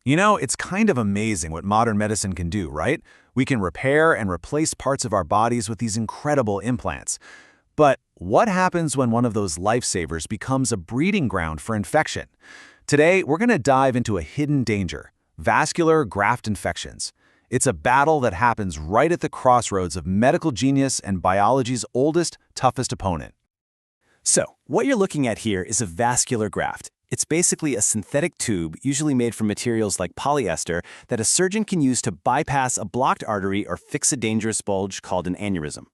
You know, it's kind of amazing what modern medicine can do, right? We can repair and replace parts of our bodies with these incredible implants. But what happens when one of those lifesavers becomes a breeding ground for infection? Today, we're going to dive into a hidden danger: vascular graft infections. It's a battle that happens right at the crossroads of medical genius and biology's oldest, toughest opponent. So, what you're looking at here is a vascular graft. It's basically a synthetic tube, usually made from materials like polyester, that a surgeon can use to bypass a blocked artery or fix a dangerous bulge called an aneurysm.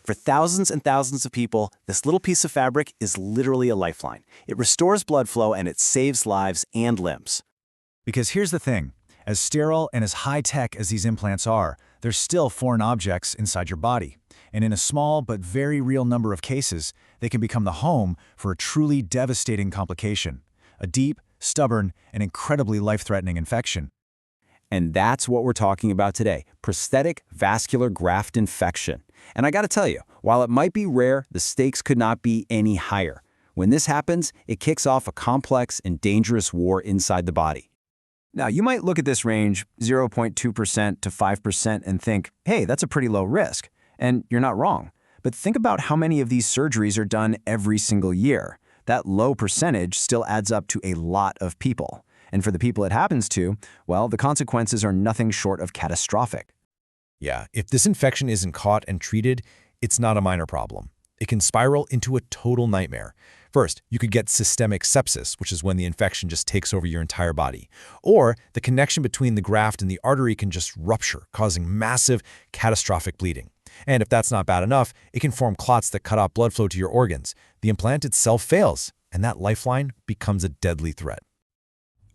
For thousands and thousands of people, this little piece of fabric is literally a lifeline. It restores blood flow and it saves lives and limbs. Because here's the thing, as sterile and as high-tech as these implants are, they're still foreign objects inside your body. And in a small but very real number of cases, they can become the home for a truly devastating complication: a deep, stubborn, and incredibly life-threatening infection. And that's what we're talking about today: prosthetic vascular graft infection. And I gotta tell you, while it might be rare, the stakes could not be any higher. When this happens, it kicks off a complex and dangerous war inside the body. Now, you might look at this range, 0.2% to 5%, and think, hey, that's a pretty low risk. And you're not wrong. But think about how many of these surgeries are done every single year. That low percentage still adds up to a lot of people. And for the people it happens to, well, the consequences are nothing short of catastrophic. Yeah, if this infection isn't caught and treated, it's not a minor problem. It can spiral into a total nightmare. First, you could get systemic sepsis, which is when the infection just takes over your entire body. Or the connection between the graft and the artery can just rupture, causing massive, catastrophic bleeding. And if that's not bad enough, it can form clots that cut off blood flow to your organs. The implant itself fails, and that lifeline becomes a deadly threat.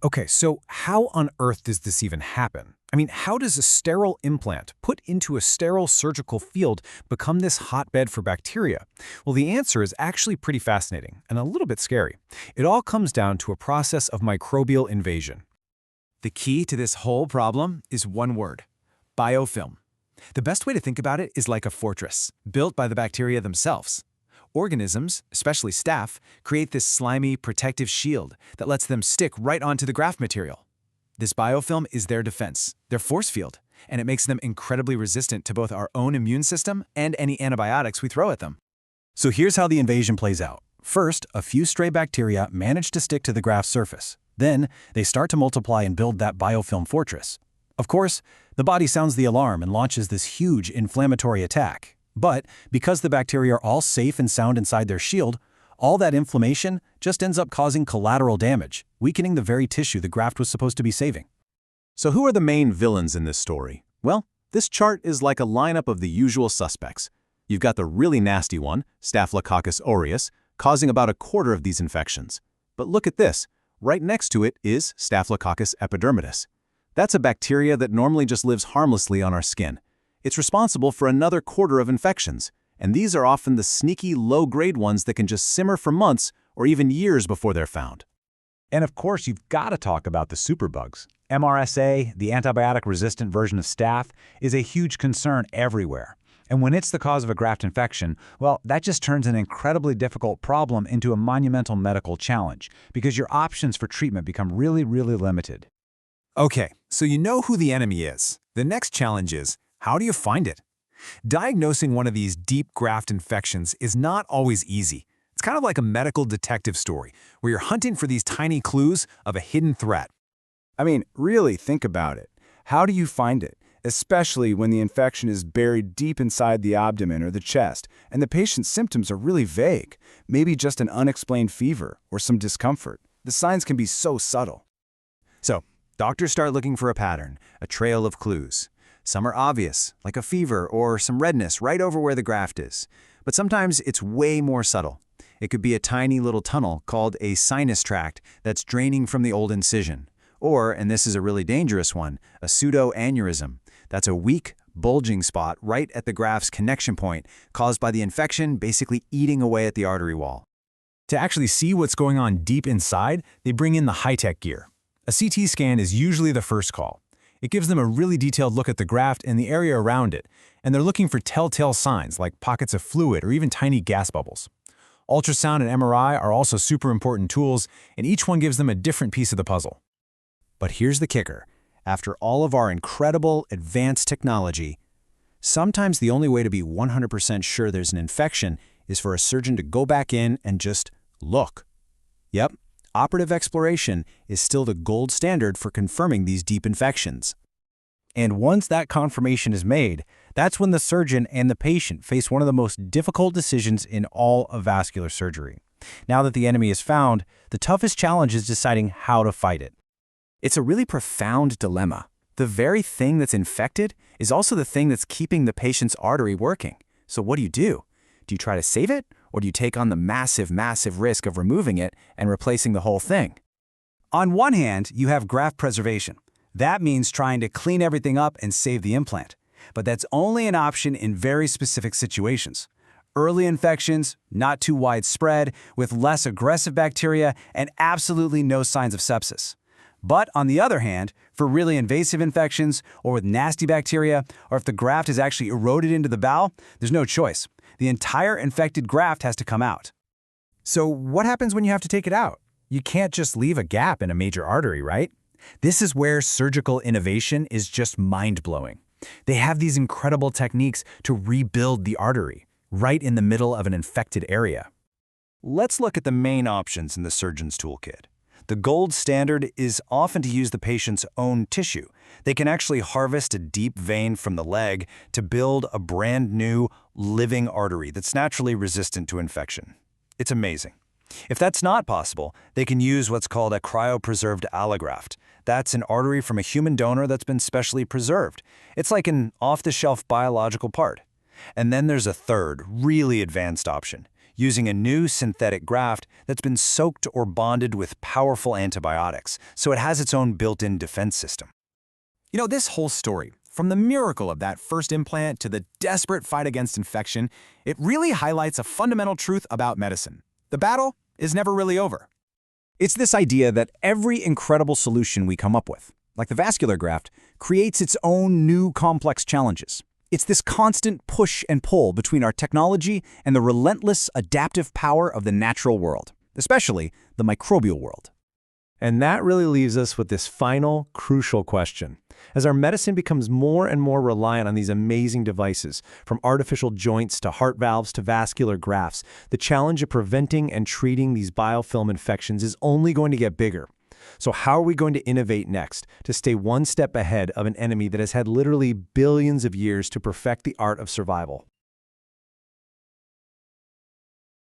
Okay, so how on earth does this even happen? I mean, how does a sterile implant put into a sterile surgical field become this hotbed for bacteria? Well, the answer is actually pretty fascinating and a little bit scary. It all comes down to a process of microbial invasion. The key to this whole problem is one word: biofilm. The best way to think about it is like a fortress, built by the bacteria themselves. Organisms, especially staph, create this slimy, protective shield that lets them stick right onto the graft material. This biofilm is their defense, their force field, and it makes them incredibly resistant to both our own immune system and any antibiotics we throw at them. So here's how the invasion plays out. First, a few stray bacteria manage to stick to the graft surface. Then, they start to multiply and build that biofilm fortress. Of course, the body sounds the alarm and launches this huge inflammatory attack. But because the bacteria are all safe and sound inside their shield, all that inflammation just ends up causing collateral damage, weakening the very tissue the graft was supposed to be saving. So who are the main villains in this story? Well, this chart is like a lineup of the usual suspects. You've got the really nasty one, Staphylococcus aureus, causing about a quarter of these infections. But look at this. Right next to it is Staphylococcus epidermidis. That's a bacteria that normally just lives harmlessly on our skin. It's responsible for another quarter of infections, and these are often the sneaky, low-grade ones that can just simmer for months or even years before they're found. And of course, you've got to talk about the superbugs. MRSA, the antibiotic-resistant version of staph, is a huge concern everywhere. And when it's the cause of a graft infection, well, that just turns an incredibly difficult problem into a monumental medical challenge, because your options for treatment become really, really limited. Okay, so you know who the enemy is. The next challenge is, how do you find it? Diagnosing one of these deep graft infections is not always easy. It's kind of like a medical detective story, where you're hunting for these tiny clues of a hidden threat. I mean, really think about it. How do you find it? Especially when the infection is buried deep inside the abdomen or the chest, and the patient's symptoms are really vague. Maybe just an unexplained fever or some discomfort. The signs can be so subtle. So, doctors start looking for a pattern, a trail of clues. Some are obvious, like a fever or some redness right over where the graft is. But sometimes it's way more subtle. It could be a tiny little tunnel called a sinus tract that's draining from the old incision. Or, and this is a really dangerous one, a pseudoaneurysm. That's a weak, bulging spot right at the graft's connection point, caused by the infection basically eating away at the artery wall. To actually see what's going on deep inside, they bring in the high-tech gear. A CT scan is usually the first call. It gives them a really detailed look at the graft and the area around it, and they're looking for telltale signs like pockets of fluid or even tiny gas bubbles. Ultrasound and MRI are also super important tools, and each one gives them a different piece of the puzzle. But here's the kicker. After all of our incredible advanced technology, sometimes the only way to be 100% sure there's an infection is for a surgeon to go back in and just look. Yep, operative exploration is still the gold standard for confirming these deep infections. And once that confirmation is made, that's when the surgeon and the patient face one of the most difficult decisions in all of vascular surgery. Now that the enemy is found, the toughest challenge is deciding how to fight it. It's a really profound dilemma. The very thing that's infected is also the thing that's keeping the patient's artery working. So what do? Do you try to save it, or do you take on the massive risk of removing it and replacing the whole thing? On one hand, you have graft preservation. That means trying to clean everything up and save the implant. But that's only an option in very specific situations. Early infections, not too widespread, with less aggressive bacteria, and absolutely no signs of sepsis. But on the other hand, for really invasive infections, or with nasty bacteria, or if the graft is actually eroded into the bowel, there's no choice. The entire infected graft has to come out. So what happens when you have to take it out? You can't just leave a gap in a major artery, right? This is where surgical innovation is just mind-blowing. They have these incredible techniques to rebuild the artery, right in the middle of an infected area. Let's look at the main options in the surgeon's toolkit. The gold standard is often to use the patient's own tissue. They can actually harvest a deep vein from the leg to build a brand new, living artery that's naturally resistant to infection. It's amazing. If that's not possible, they can use what's called a cryopreserved allograft. That's an artery from a human donor that's been specially preserved. It's like an off-the-shelf biological part. And then there's a third, really advanced option, using a new synthetic graft that's been soaked or bonded with powerful antibiotics, so it has its own built-in defense system. You know, this whole story, from the miracle of that first implant to the desperate fight against infection, it really highlights a fundamental truth about medicine. The battle is never really over. It's this idea that every incredible solution we come up with, like the vascular graft, creates its own new complex challenges. It's this constant push and pull between our technology and the relentless adaptive power of the natural world, especially the microbial world. And that really leaves us with this final, crucial question. As our medicine becomes more and more reliant on these amazing devices, from artificial joints to heart valves to vascular grafts, the challenge of preventing and treating these biofilm infections is only going to get bigger. So how are we going to innovate next to stay one step ahead of an enemy that has had literally billions of years to perfect the art of survival?